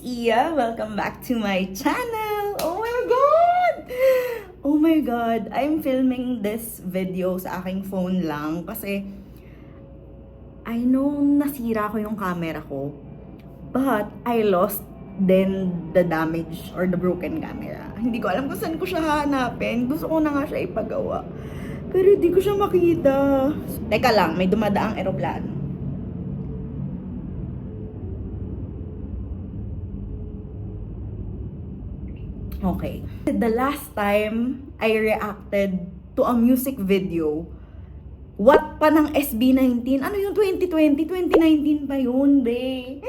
Iya. Welcome back to my channel. Oh my God! Oh my God. I'm filming this video sa aking phone lang kasi I know nasira ko yung camera ko. But I lost then the damage or the broken camera. Hindi ko alam kung saan ko siya hanapin. Gusto ko na nga siya ipagawa. Pero hindi ko siya makita. Teka lang, may dumadaang eroplano. Okay. The last time I reacted to a music video, what pa ng SB19? Ano yung 2020? 2019 pa yun, be.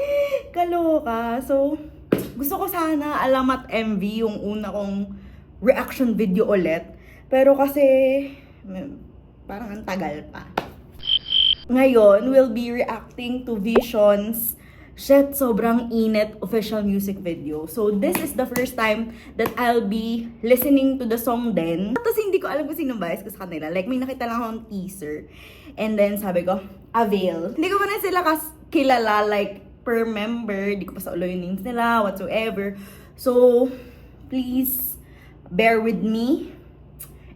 Kaloka. So, gusto ko sana Alamat MV yung una kong reaction video ulit. Pero kasi, parang ang tagal pa. Ngayon, we'll be reacting to Vision's Shit, Sobrang Init official music video. So, this is the first time that I'll be listening to the song din. Tapos, hindi ko alam kung sino bias ko sa kanila. Like, may nakita lang akong teaser. And then, sabi ko, Avail. Hindi ko pa na sila kilala, like, per member. Hindi ko pa sa ulo yung names nila, whatsoever. So, please, bear with me.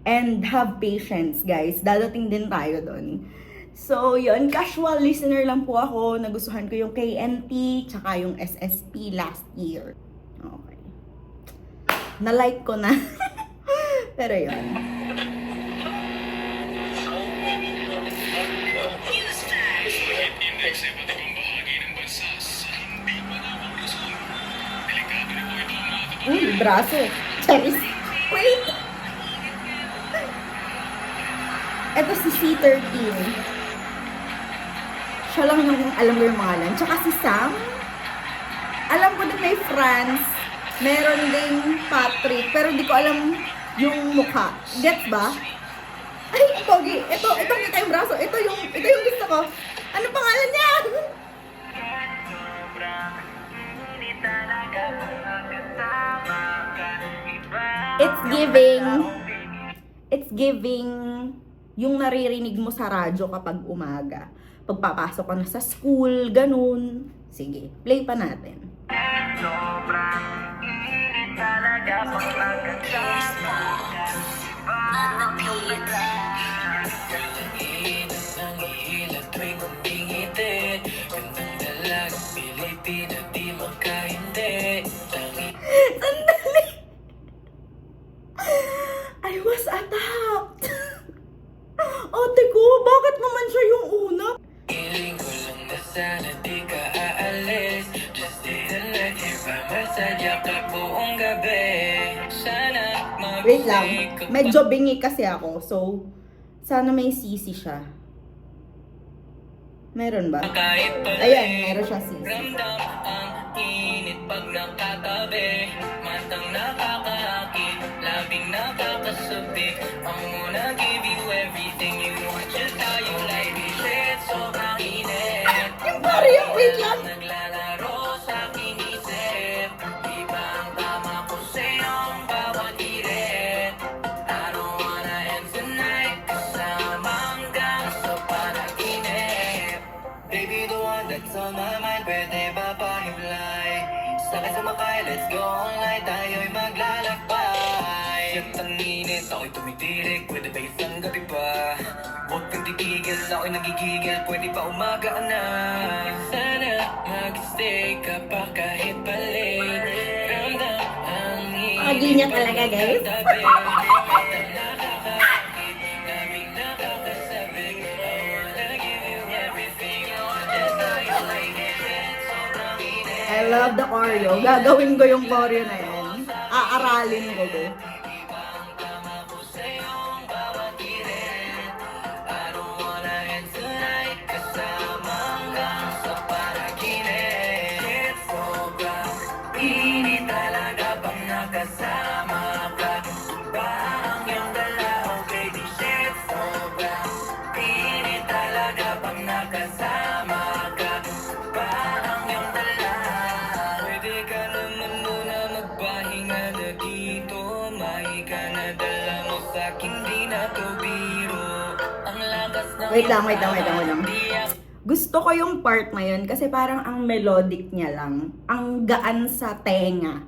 And have patience, guys. Dadating din tayo doon. So, yun, casual listener lang po ako. Nagustuhan ko yung KNT, tsaka yung SSP last year. Okay. Na-like ko na. Pero yun. Braso. Charis. Wait! Ito si C13. Siya lang yung alam ko yung pangalan. Tsaka si Sam. Alam ko din may Franz. Meron ding Patrick. Pero hindi ko alam yung mukha. Gets ba? Ay, pogi. Ito kita yung braso. Ito yung gusto ko. Ano pangalan niya? It's giving yung naririnig mo sa radyo kapag umaga. Pagpapasok ka na sa school, ganun. Sige, play pa natin. Sandali! I was attacked! Ate ko, bakit naman siya yung una? Feeling ko lang na sana di ka aalis. Just stay the night here by my side. Yakap buong gabi. Sana Wait lang, medyo bingi kasi ako. So, sana may sisi siya. Meron ba? Ayan, meron siya sisi. Ramdam ang init pag nakatabi. Matang nakakakit, labing nakakasabik. Ang muna give you everything you want. Just how you like it. Shit, sobrang init. Yung pare yung wait lang. Naglalaro sa aking isip. Iba ang tama ko sa'yo ang bawat irit. I don't wanna end tonight. Kasama hanggang sa panaginip. Baby, the one that's on my mind, pwede ba pahimlay? Sakay sumakay, let's go online, tayo'y maglalakbay. Shit, ang init, ako'y tumitirik, pwede ba isang gabi pa? Huwag kang titigil, ako'y nagigigil, pwede pa umaga na. Sana mag-stay ka pa kahit palit. Ramdam ang init. Agi niya talaga, guys. I love the choreo. Gagawin ko yung choreo na yan. Aaralin ko ko. Kasama ka ba ang iyong dala? Oh baby, shit, sobrang init talaga pag nakasama ka ba ang iyong dala? Pwede ka naman muna magpahinga na dito. Mahiga na dala mo sa'kin, di na to biro. Ang lakas ng Wait lang. Gusto ko yung part na yun kasi parang ang melodic niya lang. Ang gaan sa tenga.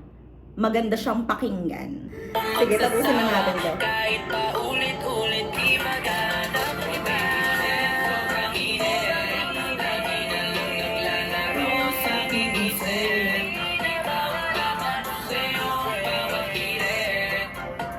Maganda siyang pakinggan. Sige, tapusin na natin to. Kahit pa ulit-ulit di maganap iba. Sobrang init, lagi na lang naglalaro sa aking isip. Iba ang tama ko sa'yo, bawat hirit.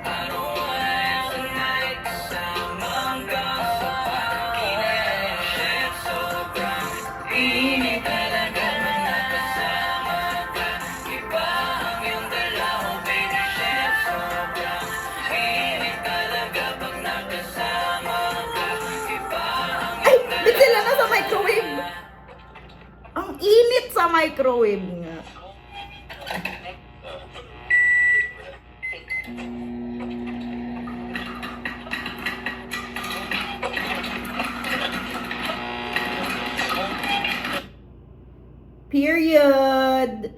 I don't wanna end the night kasama hanggang sa pag-init. Shit, sobrang init talaga pag nakasama ka. Iba ang iyong dalaw, baby. Shit, sobrang init talaga pag nakasama ka. Iba ang Ay! Ba't sila na sa microwave? Ang init sa microwave nga. Period.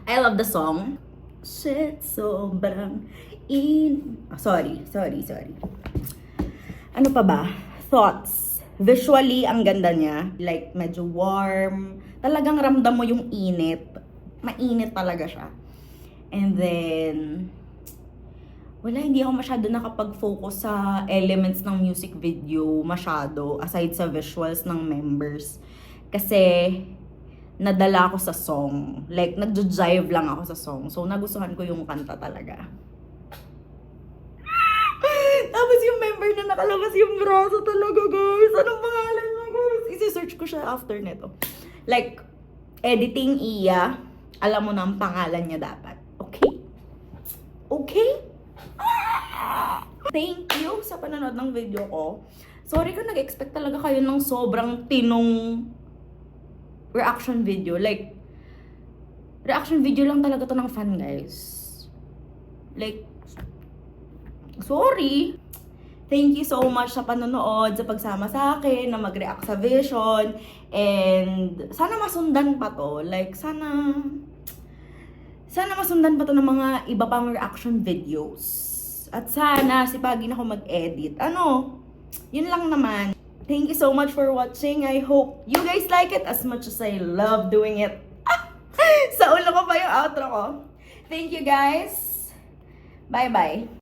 I love the song. Shit, sobrang sorry. Ano pa ba? Thoughts. Visually, ang ganda niya. Like, medyo warm. Talagang ramdam mo yung init. Mainit talaga siya. And then, wala, hindi ako masyado nakapag-focus sa elements ng music video masyado, aside sa visuals ng members. Kasi, nadala ako sa song. Like, nagjo-jive lang ako sa song. So, nagustuhan ko yung kanta talaga. Tapos yung member na nakalabas yung braso talaga, guys. Anong pangalan mo, guys? Isi-search ko siya after nito. Like, editing Iya. Alam mo na ang pangalan niya dapat. Okay? Okay? Thank you sa panonood ng video ko. Sorry kung nag-expect talaga kayo ng sobrang tinong reaction video. Like, reaction video lang talaga to ng fan, guys. Like, sorry. Thank you so much sa panonood, sa pagsama sa akin, na mag-react sa Vision. And, sana masundan pa to. Like, sana masundan pa to ng mga iba pang reaction videos. At sana, sipagin ako mag-edit. Yun lang naman. Thank you so much for watching. I hope you guys like it as much as I love doing it. Sa ulo ko pa yung outro ko. Thank you guys. Bye-bye.